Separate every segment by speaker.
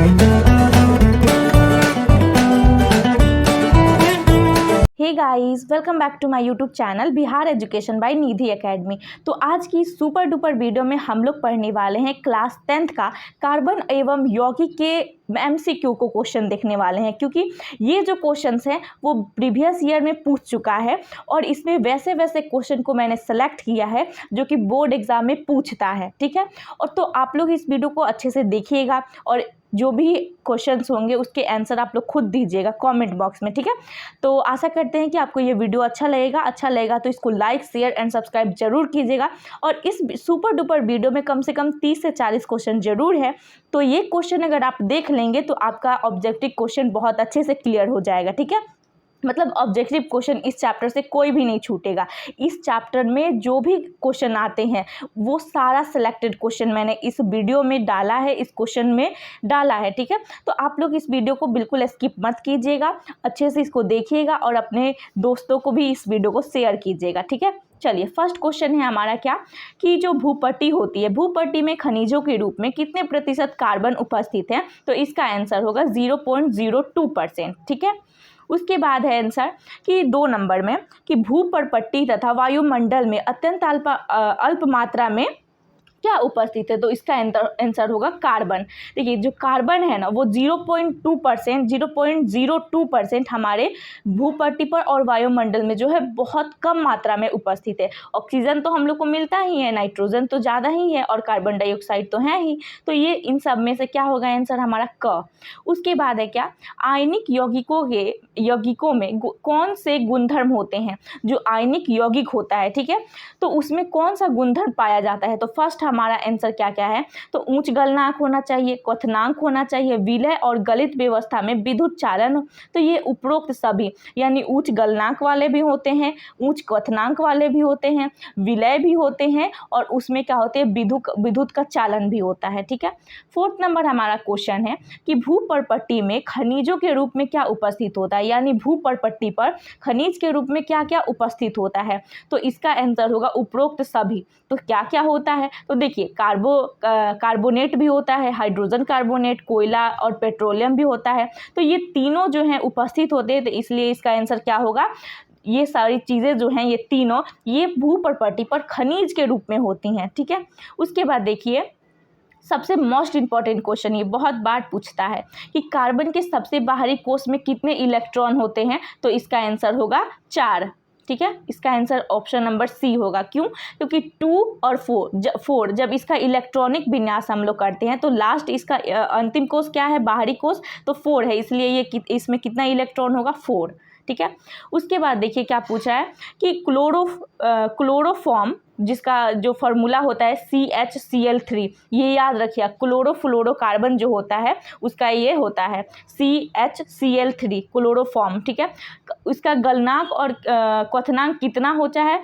Speaker 1: Hey guys, welcome back to my YouTube channel Bihar education by Nidhi academy. तो आज की super duper video में हम लोग पढ़ने वाले हैं क्लास 10th का कार्बन एवं यौगिक के एमसीक्यू को क्वेश्चन देखने वाले हैं, क्योंकि ये जो क्वेश्चंस हैं वो प्रीवियस ईयर में पूछ चुका है और इसमें वैसे वैसे क्वेश्चन को मैंने सेलेक्ट किया है जो कि बोर्ड एग्जाम में पूछता है। ठीक है, और तो आप लोग इस वीडियो को अच्छे से देखिएगा और जो भी क्वेश्चंस होंगे उसके आंसर आप लोग खुद दीजिएगा कमेंट बॉक्स में। ठीक है, तो आशा करते हैं कि आपको ये वीडियो अच्छा लगेगा तो इसको लाइक शेयर एंड सब्सक्राइब जरूर कीजिएगा। और इस सुपर डुपर वीडियो में कम से कम 30 से 40 क्वेश्चन जरूर है, तो ये क्वेश्चन अगर आप देख लेंगे तो आपका ऑब्जेक्टिव क्वेश्चन बहुत अच्छे से क्लियर हो जाएगा। ठीक है, मतलब ऑब्जेक्टिव क्वेश्चन इस चैप्टर से कोई भी नहीं छूटेगा। इस चैप्टर में जो भी क्वेश्चन आते हैं वो सारा सिलेक्टेड क्वेश्चन मैंने इस वीडियो में डाला है, इस क्वेश्चन में डाला है। ठीक है, तो आप लोग इस वीडियो को बिल्कुल स्किप मत कीजिएगा, अच्छे से इसको देखिएगा और अपने दोस्तों को भी इस वीडियो को शेयर कीजिएगा। ठीक है, चलिए फर्स्ट क्वेश्चन है हमारा क्या कि जो भूपट्टी होती है, भूपट्टी में खनिजों के रूप में कितने प्रतिशत कार्बन उपस्थित है? तो इसका आंसर होगा 0.02%। ठीक है, उसके बाद है आंसर कि 2 नंबर में कि भूपर्पट्टी तथा वायुमंडल में अत्यंत अल्प मात्रा में क्या उपस्थित है? तो इसका आंसर होगा कार्बन। देखिए जो कार्बन है ना वो 0.02% हमारे भूपट्टी पर और वायुमंडल में जो है बहुत कम मात्रा में उपस्थित है। ऑक्सीजन तो हम लोग को मिलता ही है, नाइट्रोजन तो ज़्यादा ही है और कार्बन डाइऑक्साइड तो है ही, तो ये इन सब में से क्या होगा आंसर हमारा क। उसके बाद है क्या आयनिक यौगिकों में कौन से गुणधर्म होते हैं? जो आयनिक यौगिक होता है, ठीक है, तो उसमें कौन सा गुणधर्म पाया जाता है? तो फर्स्ट हमारा आंसर क्या क्या है? तो उच्च गलनांक होना चाहिए, क्वथनांक होना चाहिए, विलय और गलित व्यवस्था में विद्युत चालन। तो ये उपरोक्त सभी यानी उच्च गलनांक वाले भी होते हैं, उच्च क्वथनांक वाले भी होते हैं, विलय भी होते हैं और उसमें क्या होते हैं विद्युत का चालन भी होता है। ठीक है, 4th नंबर हमारा क्वेश्चन है कि भूपर्पट्टी में खनिजों के रूप में क्या उपस्थित होता है, यानी भूपर्पट्टी पर खनिज के रूप में क्या क्या उपस्थित होता है? तो इसका आंसर होगा उपरोक्त सभी। तो क्या क्या होता है? तो देखिए कार्बोनेट भी होता है, हाइड्रोजन कार्बोनेट, कोयला और पेट्रोलियम भी होता है। तो ये तीनों जो हैं उपस्थित होते हैं, तो इसलिए इसका आंसर क्या होगा? ये सारी चीज़ें जो हैं ये तीनों ये भूपर्पट्टी पर खनिज के रूप में होती हैं। ठीक है, उसके बाद देखिए सबसे मोस्ट इंपॉर्टेंट क्वेश्चन, ये बहुत बार पूछता है कि कार्बन के सबसे बाहरी कोष में कितने इलेक्ट्रॉन होते हैं? तो इसका आंसर होगा 4। ठीक है, इसका आंसर ऑप्शन नंबर सी होगा। क्यों? क्योंकि 2 और 4 जब इसका इलेक्ट्रॉनिक विन्यास हम लोग करते हैं तो लास्ट इसका अंतिम कोष क्या है? बाहरी कोष, तो 4 है, इसलिए ये इसमें कितना इलेक्ट्रॉन होगा? 4। ठीक है, उसके बाद देखिए क्या पूछा है कि क्लोरोफॉर्म जिसका जो फार्मूला होता है CHCl3, ये याद रखिए, क्लोरोफ्लोरोकार्बन जो होता है उसका ये होता है CHCl3 क्लोरोफॉर्म। ठीक है, इसका गलनांक और क्वथनांक कितना होता है?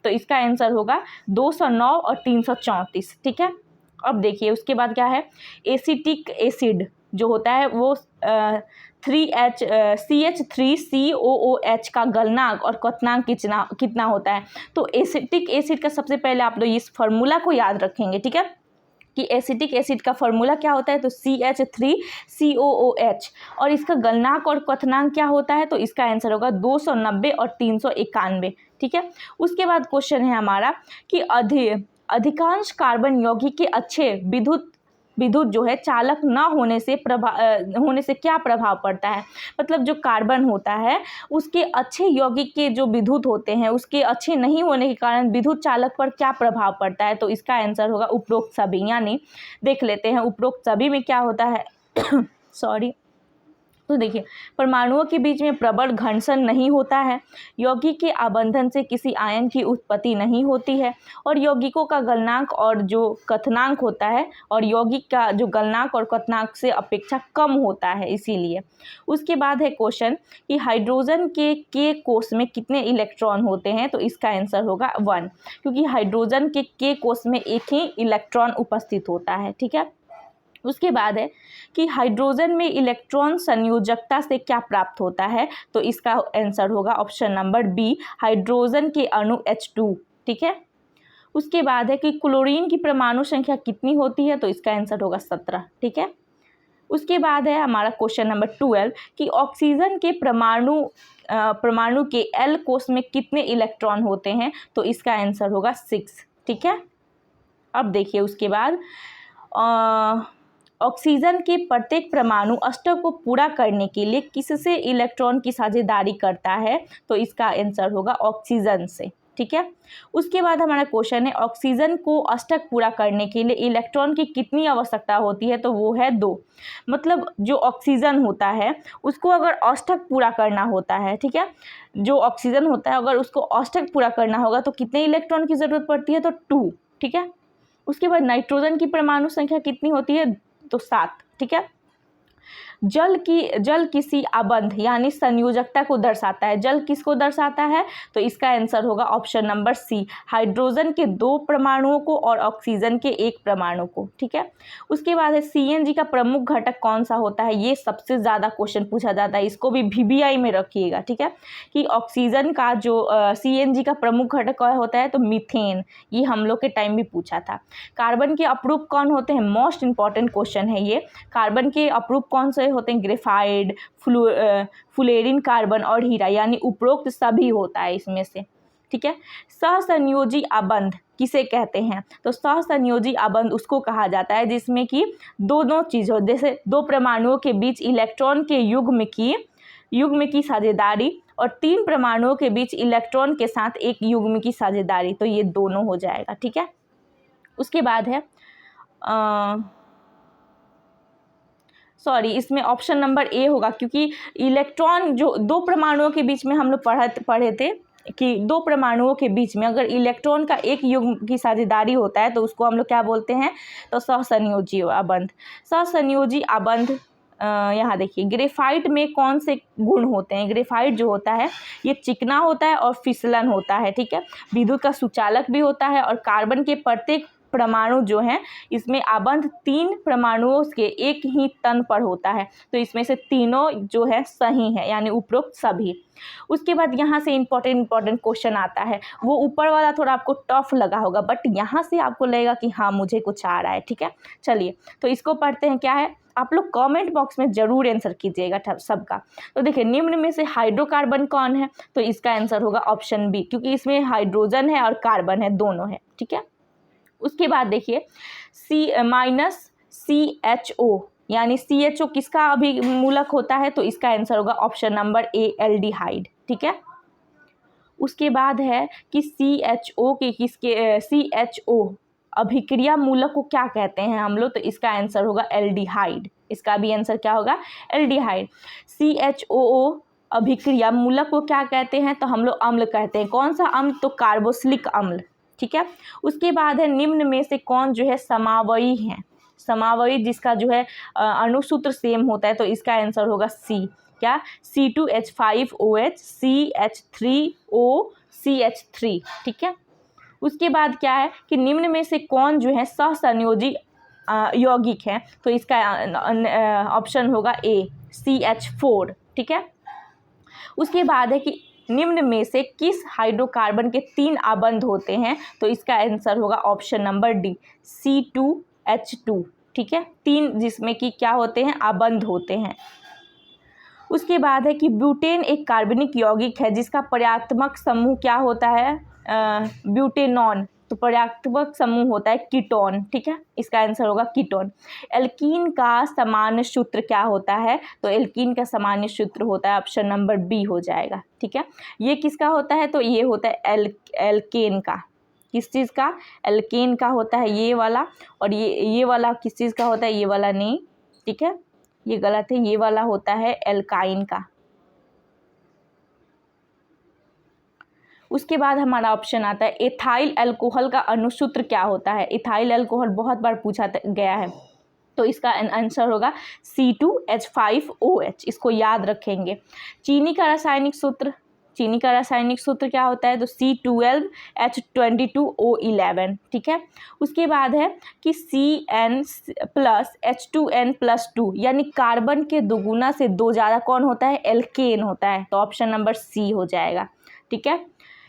Speaker 1: तो इसका आंसर होगा 209 और 334। ठीक है, अब देखिए उसके बाद क्या है, एसिटिक एसिड जो होता है वो CH3COOH का गलनांक और क्वथनांक कितना होता है? तो एसिटिक एसिड का सबसे पहले आप लोग इस फार्मूला को याद रखेंगे। ठीक है, कि एसिटिक एसिड का फार्मूला क्या होता है? तो CH3COOH और इसका गलनांक और क्वथनांक क्या होता है? तो इसका आंसर होगा 290 और 391। ठीक है, उसके बाद क्वेश्चन है हमारा कि अधिकांश कार्बन यौगिक के अच्छे विद्युत जो है चालक न होने से क्या प्रभाव पड़ता है? मतलब जो कार्बन होता है उसके अच्छे यौगिक के जो विद्युत होते हैं उसके अच्छे नहीं होने के कारण विद्युत चालक पर क्या प्रभाव पड़ता है? तो इसका आंसर होगा उपरोक्त सभी। यानी देख लेते हैं उपरोक्त सभी में क्या होता है सॉरी, तो देखिए परमाणुओं के बीच में प्रबल घर्षण नहीं होता है, यौगिक के आबंधन से किसी आयन की उत्पत्ति नहीं होती है और यौगिकों का गलनांक और जो क्वथनांक होता है और यौगिक का जो गलनांक और क्वथनांक से अपेक्षा कम होता है, इसीलिए। उसके बाद है क्वेश्चन कि हाइड्रोजन के कोष में कितने इलेक्ट्रॉन होते हैं? तो इसका आंसर होगा 1, क्योंकि हाइड्रोजन के कोष में एक ही इलेक्ट्रॉन उपस्थित होता है। ठीक है, उसके बाद है कि हाइड्रोजन में इलेक्ट्रॉन संयोजकता से क्या प्राप्त होता है? तो इसका आंसर होगा ऑप्शन नंबर बी, हाइड्रोजन के अणु H2। ठीक है, उसके बाद है कि क्लोरीन की परमाणु संख्या कितनी होती है? तो इसका आंसर होगा 17। ठीक है, उसके बाद है हमारा क्वेश्चन नंबर 12 कि ऑक्सीजन के परमाणु के एल कोष में कितने इलेक्ट्रॉन होते हैं, तो इसका आंसर होगा 6। ठीक है, अब देखिए उसके बाद ऑक्सीजन के प्रत्येक परमाणु अष्टक को पूरा करने के लिए किससे इलेक्ट्रॉन की साझेदारी करता है, तो इसका आंसर होगा ऑक्सीजन से। ठीक है, उसके बाद हमारा क्वेश्चन है ऑक्सीजन को अष्टक पूरा करने के लिए इलेक्ट्रॉन की कितनी आवश्यकता होती है, तो वो है 2। मतलब जो ऑक्सीजन होता है उसको अगर अष्टक पूरा करना होता है, ठीक है, जो ऑक्सीजन होता है अगर उसको अष्टक पूरा करना होगा तो कितने इलेक्ट्रॉन की ज़रूरत पड़ती है, तो 2। ठीक है, उसके बाद नाइट्रोजन की परमाणु संख्या कितनी होती है, तो 7। ठीक है, जल किसी आबंध यानी संयोजकता को दर्शाता है। जल किसको दर्शाता है, तो इसका आंसर होगा ऑप्शन नंबर सी, हाइड्रोजन के 2 परमाणुओं को और ऑक्सीजन के 1 परमाणु को। ठीक है, उसके बाद है सीएनजी का प्रमुख घटक कौन सा होता है, ये सबसे ज़्यादा क्वेश्चन पूछा जाता है, इसको भी VBI में रखिएगा। ठीक है, कि ऑक्सीजन का जो सीएनजी का प्रमुख घटक होता है, तो मीथेन, ये हम लोग के टाइम भी पूछा था। कार्बन के अपरूप कौन होते हैं, मोस्ट इंपॉर्टेंट क्वेश्चन है ये। कार्बन के अपरूप कौन से होते हैं, ग्रेफाइड, फ्लोरीन, कार्बन और हीरा, यानी उपरोक्त सभी होता है इसमें से। ठीक है, सहसंयोजी आबंध किसे कहते हैं, तो सहसंयोजी आबंध उसको कहा जाता है जिसमें कि दोनों चीज़ हो, जैसे 2 परमाणुओं के बीच इलेक्ट्रॉन के युग्म की साझेदारी और 3 परमाणुओं के बीच इलेक्ट्रॉन के साथ एक युग्म की साझेदारी, तो ये दोनों हो जाएगा। ठीक है, उसके बाद है इसमें ऑप्शन नंबर ए होगा, क्योंकि इलेक्ट्रॉन जो 2 परमाणुओं के बीच में हम लोग पढ़े थे कि 2 परमाणुओं के बीच में अगर इलेक्ट्रॉन का एक युग्म की साझेदारी होता है तो उसको हम लोग क्या बोलते हैं, तो सहसंयोजी आबंध। सहसंयोजी आबंध यहाँ देखिए, ग्रेफाइट में कौन से गुण होते हैं, ग्रेफाइट जो होता है ये चिकना होता है और फिसलन होता है। ठीक है, विद्युत का सुचालक भी होता है और कार्बन के प्रत्येक परमाणु जो है इसमें आबंध 3 परमाणुओं के एक ही तन पर होता है, तो इसमें से तीनों जो है सही है, यानी उपरोक्त सभी। उसके बाद यहाँ से इंपॉर्टेंट क्वेश्चन आता है, वो ऊपर वाला थोड़ा आपको टफ लगा होगा, बट यहाँ से आपको लगेगा कि हाँ मुझे कुछ आ रहा है। ठीक है, चलिए तो इसको पढ़ते हैं। क्या है, आप लोग कमेंट बॉक्स में ज़रूर आंसर कीजिएगा सबका। तो देखिए, निम्न में से हाइड्रोकार्बन कौन है, तो इसका आंसर होगा ऑप्शन बी, क्योंकि इसमें हाइड्रोजन है और कार्बन है, दोनों है। ठीक है, उसके बाद देखिए CHO यानी CHO किसका अभिमूलक होता है, तो इसका आंसर होगा ऑप्शन नंबर ए, एल्डिहाइड। ठीक है, उसके बाद है कि CHO अभिक्रिया मूलक को क्या कहते हैं हम लोग, तो इसका आंसर होगा एल्डिहाइड। इसका भी आंसर क्या होगा, एल्डिहाइड। CHO अभिक्रिया मूलक को क्या कहते हैं, तो हम लोग अम्ल कहते हैं। कौन सा अम्ल, तो कार्बोक्सिलिक अम्ल। ठीक है, उसके बाद है निम्न में से कौन जो है समावयी है, समावयी जिसका जो है अणुसूत्र सेम होता है, तो इसका आंसर होगा सी, क्या, C2H5OH CH3O CH3। ठीक है, उसके बाद क्या है कि निम्न में से कौन जो है सहसंयोजी यौगिक है, तो इसका ऑप्शन होगा ए, CH4। ठीक है, उसके बाद है कि निम्न में से किस हाइड्रोकार्बन के 3 आबंध होते हैं, तो इसका आंसर होगा ऑप्शन नंबर डी, C2H2। ठीक है, 3 जिसमें कि क्या होते हैं, आबंध होते हैं। उसके बाद है कि ब्यूटेन एक कार्बनिक यौगिक है जिसका पर्यात्मक समूह क्या होता है, ब्यूटेनॉन, तो पर्यात्मक समूह होता है कीटोन। ठीक है, इसका आंसर होगा कीटोन। एल्कीन का सामान्य सूत्र क्या होता है, तो एल्कीन का सामान्य सूत्र होता है ऑप्शन नंबर बी हो जाएगा। ठीक है, ये किसका होता है, तो ये होता है एल्केन का। किस चीज़ का, एल्केन का होता है ये वाला, और ये वाला किस चीज़ का होता है, ये वाला नहीं। ठीक है, ये गलत है, ये वाला होता है एल्काइन का। उसके बाद हमारा ऑप्शन आता है एथाइल अल्कोहल का अणुसूत्र क्या होता है। एथाइल अल्कोहल बहुत बार पूछा गया है, तो इसका आंसर होगा C2H5OH, इसको याद रखेंगे। चीनी का रासायनिक सूत्र क्या होता है, तो C12H22O11। ठीक है, उसके बाद है कि CN+H2N+2 यानी कार्बन के दोगुना से 2 ज़्यादा कौन होता है, एल्केन होता है, तो ऑप्शन नंबर सी हो जाएगा। ठीक है,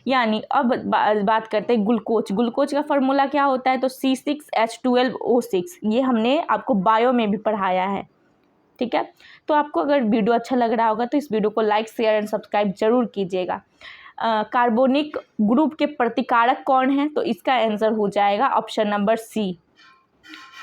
Speaker 1: यानी अब बात करते हैं ग्लूकोज का फॉर्मूला क्या होता है, तो C6H12O6, ये हमने आपको बायो में भी पढ़ाया है। ठीक है। तो आपको अगर वीडियो अच्छा लग रहा होगा तो इस वीडियो को लाइक, शेयर एंड सब्सक्राइब जरूर कीजिएगा। कार्बोनिक ग्रुप के प्रतिकारक कौन है? तो इसका आंसर हो जाएगा ऑप्शन नंबर सी,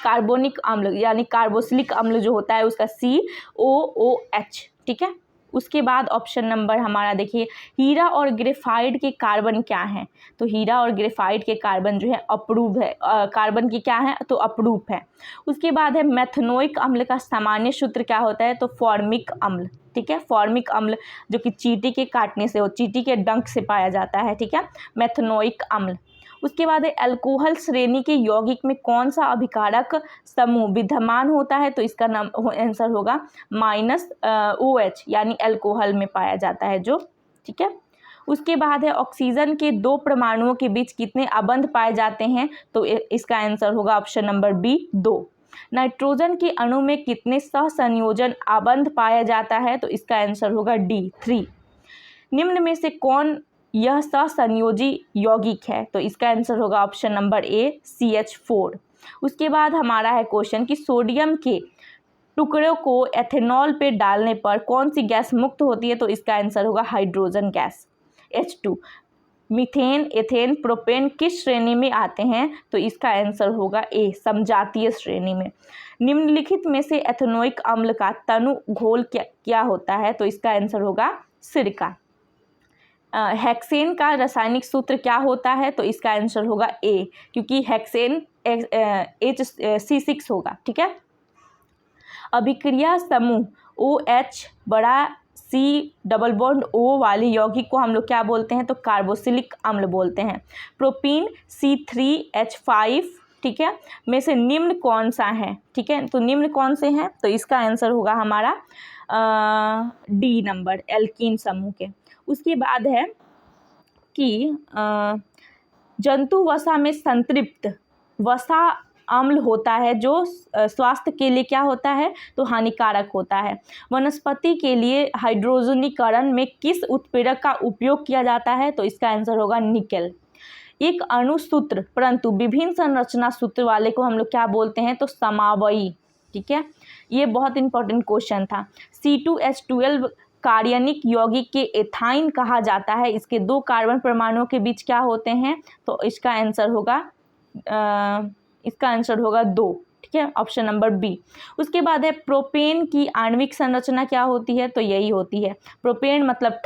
Speaker 1: कार्बोनिक अम्ल यानी कार्बोक्सिलिक अम्ल जो होता है उसका COOH, ठीक है। उसके बाद ऑप्शन नंबर हमारा देखिए, हीरा और ग्रेफाइट के कार्बन क्या हैं? तो हीरा और ग्रेफाइट के कार्बन जो है अप्रूव है, कार्बन की क्या है तो अप्रूव है। उसके बाद है मेथनोइक अम्ल का सामान्य सूत्र क्या होता है? तो फॉर्मिक अम्ल, ठीक है। फॉर्मिक अम्ल जो कि चींटी के काटने से चींटी के डंक से पाया जाता है, ठीक है, मेथनोइक अम्ल। उसके बाद है अल्कोहल श्रेणी के यौगिक में कौन सा अभिकारक समूह विद्यमान होता है? तो इसका नाम आंसर होगा OH यानी अल्कोहल में पाया जाता है जो, ठीक है। उसके बाद है ऑक्सीजन के 2 परमाणुओं के बीच कितने अबंध पाए जाते हैं? तो इसका आंसर होगा ऑप्शन नंबर बी, 2। नाइट्रोजन के अणु में कितने सहसंयोजन अबंध पाया जाता है? तो इसका आंसर होगा डी, 3। निम्न में से कौन यह सहसंयोजी यौगिक है? तो इसका आंसर होगा ऑप्शन नंबर ए, CH4। उसके बाद हमारा है क्वेश्चन कि सोडियम के टुकड़ों को एथेनॉल पे डालने पर कौन सी गैस मुक्त होती है? तो इसका आंसर होगा hydrogen gas, H2। Methane, ethane, propane किस श्रेणी में आते हैं? तो इसका आंसर होगा ए, समजातीय श्रेणी में। निम्नलिखित में से एथेनोइक अम्ल का तनु घोल क्या होता है? तो इसका आंसर होगा सिरका। हेक्सेन का रासायनिक सूत्र क्या होता है? तो इसका आंसर होगा ए, क्योंकि हेक्सेन HC6 होगा, ठीक है। अभिक्रिया समूह OH बड़ा C डबल बॉन्ड O वाले यौगिक को हम लोग क्या बोलते हैं? तो कार्बोक्सिलिक अम्ल बोलते हैं। प्रोपीन C3H5, ठीक है, में से निम्न कौन सा है? ठीक है, तो निम्न कौन से हैं? तो इसका आंसर होगा हमारा डी नंबर, एल्कीन समूह के। उसके बाद है कि जंतु वसा में संतृप्त वसा अम्ल होता है जो स्वास्थ्य के लिए क्या होता है? तो हानिकारक होता है। वनस्पति के लिए हाइड्रोजनीकरण में किस उत्प्रेरक का उपयोग किया जाता है? तो इसका आंसर होगा निकेल। एक अणुसूत्र परंतु विभिन्न संरचना सूत्र वाले को हम लोग क्या बोलते हैं? तो समावयी, ठीक है। ये बहुत इंपॉर्टेंट क्वेश्चन था। C2H12 कार्बनिक यौगिक के एथाइन कहा जाता है। इसके 2 कार्बन परमाणुओं के बीच क्या होते हैं? तो इसका आंसर होगा 2, ठीक है, ऑप्शन नंबर बी। उसके बाद है प्रोपेन की आणविक संरचना क्या होती है? तो यही होती है प्रोपेन, मतलब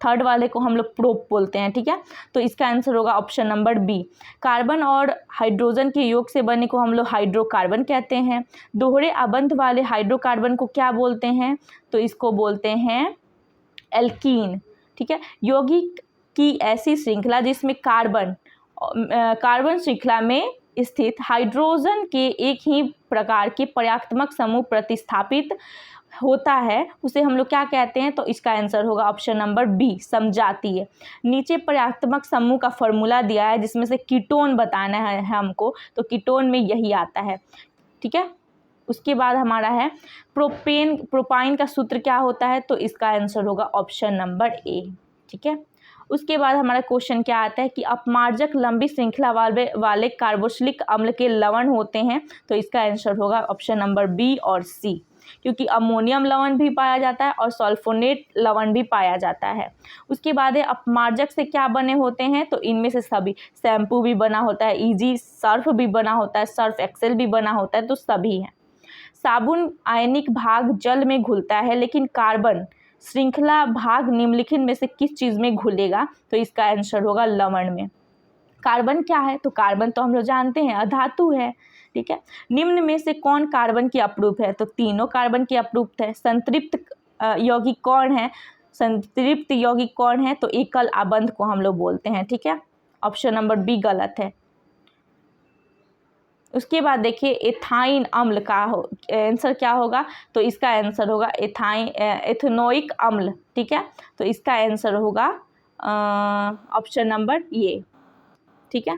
Speaker 1: थर्ड वाले को हम लोग प्रोप बोलते हैं, ठीक है। तो इसका आंसर होगा ऑप्शन नंबर बी। कार्बन और हाइड्रोजन के योग से बने को हम लोग हाइड्रोकार्बन कहते हैं। दोहरे अबंध वाले हाइड्रोकार्बन को क्या बोलते हैं? तो इसको बोलते हैं एल्कीन, ठीक है। यौगिक की ऐसी श्रृंखला जिसमें कार्बन श्रृंखला में स्थित हाइड्रोजन के एक ही प्रकार के पर्याक्तमक समूह प्रतिस्थापित होता है उसे हम लोग क्या कहते हैं? तो इसका आंसर होगा ऑप्शन नंबर बी, समजातीय। नीचे पर्याक्तमक समूह का फॉर्मूला दिया है जिसमें से कीटोन बताना है हमको, तो कीटोन में यही आता है, ठीक है। उसके बाद हमारा है प्रोपाइन का सूत्र क्या होता है? तो इसका आंसर होगा ऑप्शन नंबर ए, ठीक है। उसके बाद हमारा क्वेश्चन क्या आता है कि अपमार्जक लंबी श्रृंखला वाले कार्बोक्सिलिक अम्ल के लवण होते हैं। तो इसका आंसर होगा ऑप्शन नंबर बी और सी, क्योंकि अमोनियम लवण भी पाया जाता है और सल्फोनेट लवण भी पाया जाता है। उसके बाद है अपमार्जक से क्या बने होते हैं? तो इनमें से सभी, शैम्पू भी बना होता है, इजी सर्फ भी बना होता है, सर्फ एक्सेल भी बना होता है, तो सभी हैं। साबुन आयनिक भाग जल में घुलता है लेकिन कार्बन श्रृंखला भाग निम्नलिखित में से किस चीज़ में घुलेगा? तो इसका आंसर होगा लवण में। कार्बन क्या है? तो कार्बन तो हम लोग जानते हैं अधातु है, ठीक है। निम्न में से कौन कार्बन की अप्रूप है? तो तीनों कार्बन की अप्रूप है। संतृप्त यौगिक कौन है? संतृप्त यौगिक कौन है? तो एकल आबंध को हम लोग बोलते हैं, ठीक है। ऑप्शन नंबर बी गलत है। उसके बाद देखिए एथाइन अम्ल का आंसर क्या होगा? तो इसका आंसर होगा एथेनोइक अम्ल, ठीक है। तो इसका आंसर होगा ऑप्शन नंबर ये, ठीक है।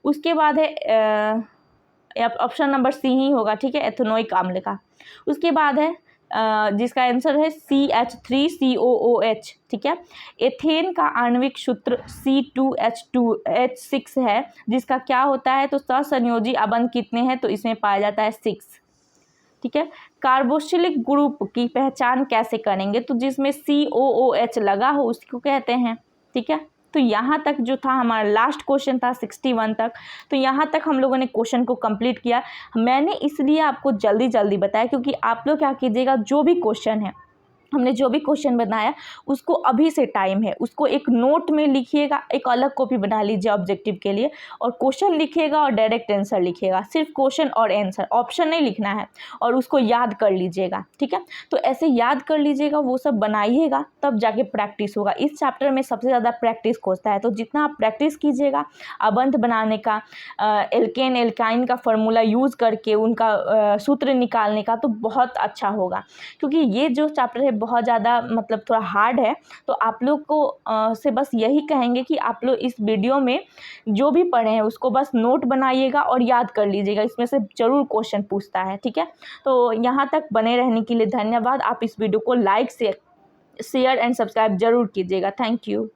Speaker 1: उसके बाद है ऑप्शन नंबर सी ही होगा, ठीक है, एथेनोइक अम्ल का। उसके बाद है जिसका आंसर है CH3COOH, ठीक है। एथेन का आणविक सूत्र C2H6 है जिसका क्या होता है? तो सहसंयोजी अबंध कितने हैं? तो इसमें पाया जाता है 6। ठीक है। कार्बोक्सिलिक ग्रुप की पहचान कैसे करेंगे, तो जिसमें COOH लगा हो उसको कहते हैं, ठीक है। तो यहाँ तक जो था हमारा लास्ट क्वेश्चन था 61 तक, तो यहाँ तक हम लोगों ने क्वेश्चन को कंप्लीट किया। मैंने इसलिए आपको जल्दी जल्दी बताया क्योंकि आप लोग क्या कीजिएगा, जो भी क्वेश्चन है, हमने जो भी क्वेश्चन बनाया उसको अभी से टाइम है, उसको एक नोट में लिखिएगा, एक अलग कॉपी बना लीजिए ऑब्जेक्टिव के लिए, और क्वेश्चन लिखिएगा और डायरेक्ट आंसर लिखिएगा, सिर्फ क्वेश्चन और आंसर, ऑप्शन नहीं लिखना है, और उसको याद कर लीजिएगा, ठीक है। तो ऐसे याद कर लीजिएगा, वो सब बनाइएगा, तब जाके प्रैक्टिस होगा। इस चैप्टर में सबसे ज़्यादा प्रैक्टिस खोजता है, तो जितना आप प्रैक्टिस कीजिएगा अबंध बनाने का, एल्केन एल्काइन का फार्मूला यूज़ करके उनका सूत्र निकालने का, तो बहुत अच्छा होगा। क्योंकि ये जो चैप्टर है बहुत ज़्यादा मतलब थोड़ा हार्ड है, तो आप लोग को से बस यही कहेंगे कि आप लोग इस वीडियो में जो भी पढ़े हैं उसको बस नोट बनाइएगा और याद कर लीजिएगा, इसमें से ज़रूर क्वेश्चन पूछता है, ठीक है। तो यहाँ तक बने रहने के लिए धन्यवाद। आप इस वीडियो को लाइक शेयर एंड सब्सक्राइब जरूर कीजिएगा। Thank you.